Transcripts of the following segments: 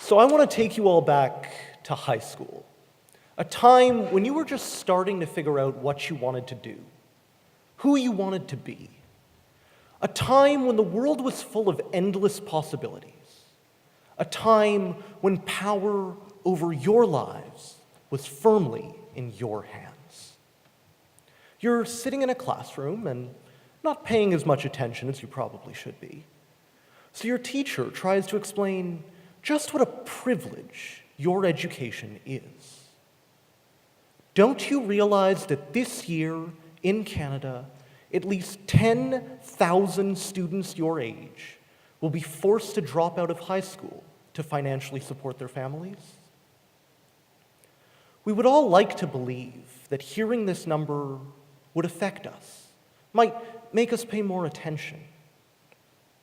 So I want to take you all back to high school, a time when you were just starting to figure out what you wanted to do, who you wanted to be, a time when the world was full of endless possibilities, a time when power over your lives was firmly in your hands. You're sitting in a classroom and not paying as much attention as you probably should be. So your teacher tries to explain just what a privilege your education is. Don't you realize that this year in Canada, at least 10,000 students your age will be forced to drop out of high school to financially support their families? We would all like to believe that hearing this number would affect us, might make us pay more attention,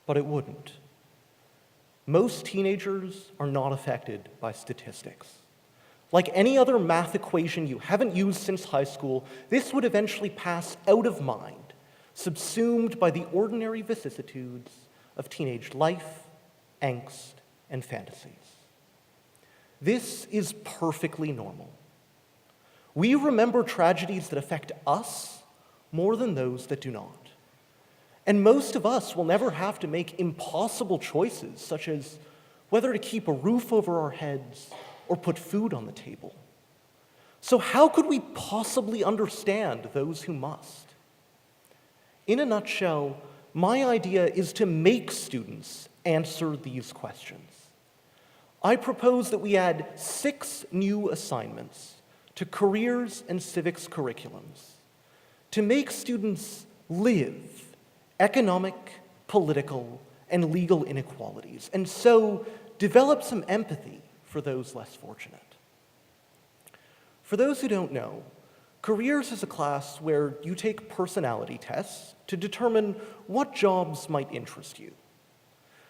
but it wouldn't. Most teenagers are not affected by statistics. Like any other math equation you haven't used since high school, this would eventually pass out of mind, subsumed by the ordinary vicissitudes of teenage life, angst, and fantasies. This is perfectly normal. We remember tragedies that affect us more than those that do not. And most of us will never have to make impossible choices, such as whether to keep a roof over our heads or put food on the table. So how could we possibly understand those who must? In a nutshell, my idea is to make students answer these questions. I propose that we add 6 new assignments to careers and civics curriculums to make students live economic, political, and legal inequalities, and so develop some empathy for those less fortunate. For those who don't know, careers is a class where you take personality tests to determine what jobs might interest you.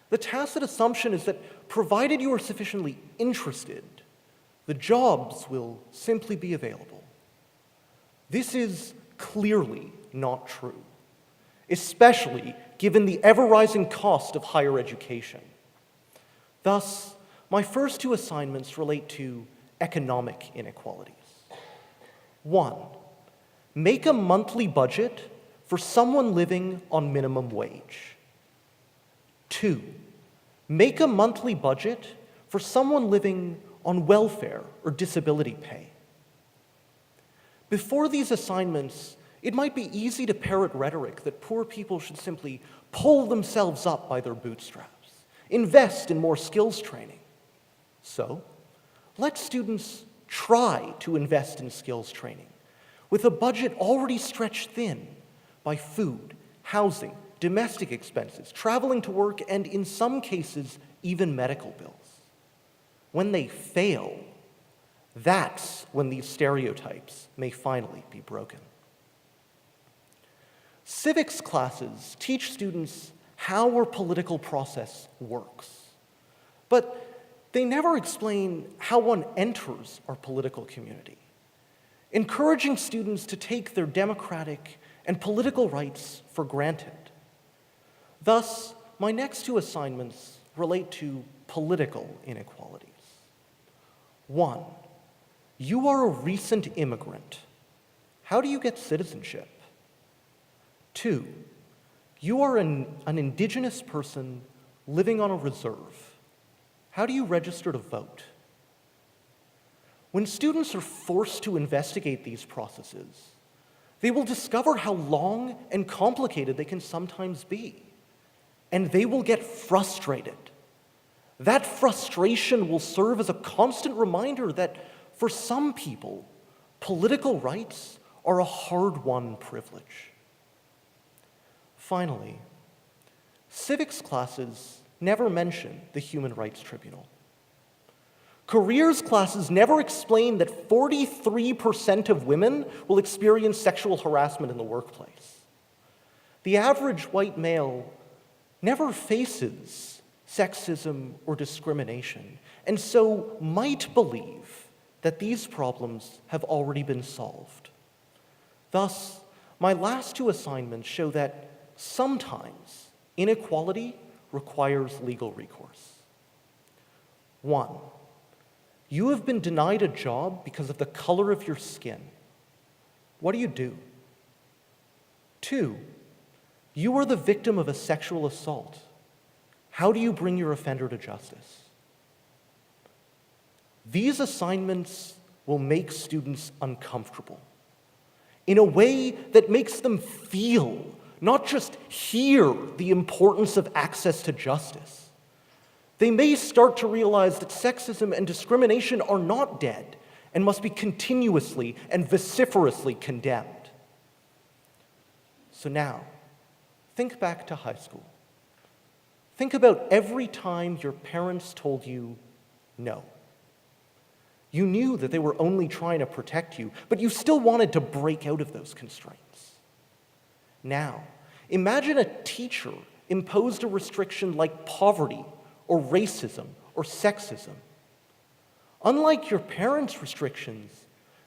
The tacit assumption is that provided you are sufficiently interested, the jobs will simply be available. This is clearly not true, especially given the ever-rising cost of higher education. Thus, my first 2 assignments relate to economic inequalities. 1, make a monthly budget for someone living on minimum wage. 2, make a monthly budget for someone living on welfare or disability pay. Before these assignments, it might be easy to parrot rhetoric that poor people should simply pull themselves up by their bootstraps, invest in more skills training. So, let students try to invest in skills training with a budget already stretched thin by food, housing, domestic expenses, traveling to work, and in some cases, even medical bills. When they fail, that's when these stereotypes may finally be broken. Civics classes teach students how our political process works, but they never explain how one enters our political community, encouraging students to take their democratic and political rights for granted. Thus, my next 2 assignments relate to political inequalities. 1, you are a recent immigrant. How do you get citizenship? 2, you are an Indigenous person living on a reserve. How do you register to vote? When students are forced to investigate these processes, they will discover how long and complicated they can sometimes be, and they will get frustrated. That frustration will serve as a constant reminder that for some people, political rights are a hard-won privilege. Finally, civics classes never mention the Human Rights Tribunal. Careers classes never explain that 43% of women will experience sexual harassment in the workplace. The average white male never faces sexism or discrimination, and so might believe that these problems have already been solved. Thus, my last 2 assignments show that sometimes inequality requires legal recourse. 1, you have been denied a job because of the color of your skin. What do? 2, you are the victim of a sexual assault. How do you bring your offender to justice? These assignments will make students uncomfortable in a way that makes them feel, not just hear, the importance of access to justice. They may start to realize that sexism and discrimination are not dead and must be continuously and vociferously condemned. So now, think back to high school. Think about every time your parents told you no. You knew that they were only trying to protect you, but you still wanted to break out of those constraints. Now, imagine a teacher imposed a restriction like poverty or racism or sexism. Unlike your parents' restrictions,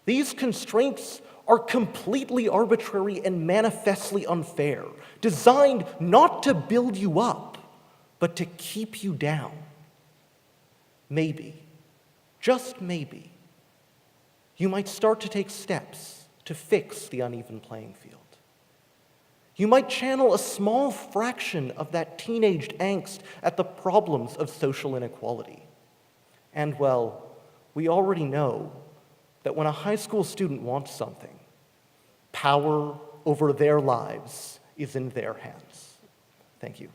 these constraints are completely arbitrary and manifestly unfair, designed not to build you up, but to keep you down. Maybe, just maybe, you might start to take steps to fix the uneven playing field. You might channel a small fraction of that teenaged angst at the problems of social inequality. And, well, we already know that when a high school student wants something, power over their lives is in their hands. Thank you.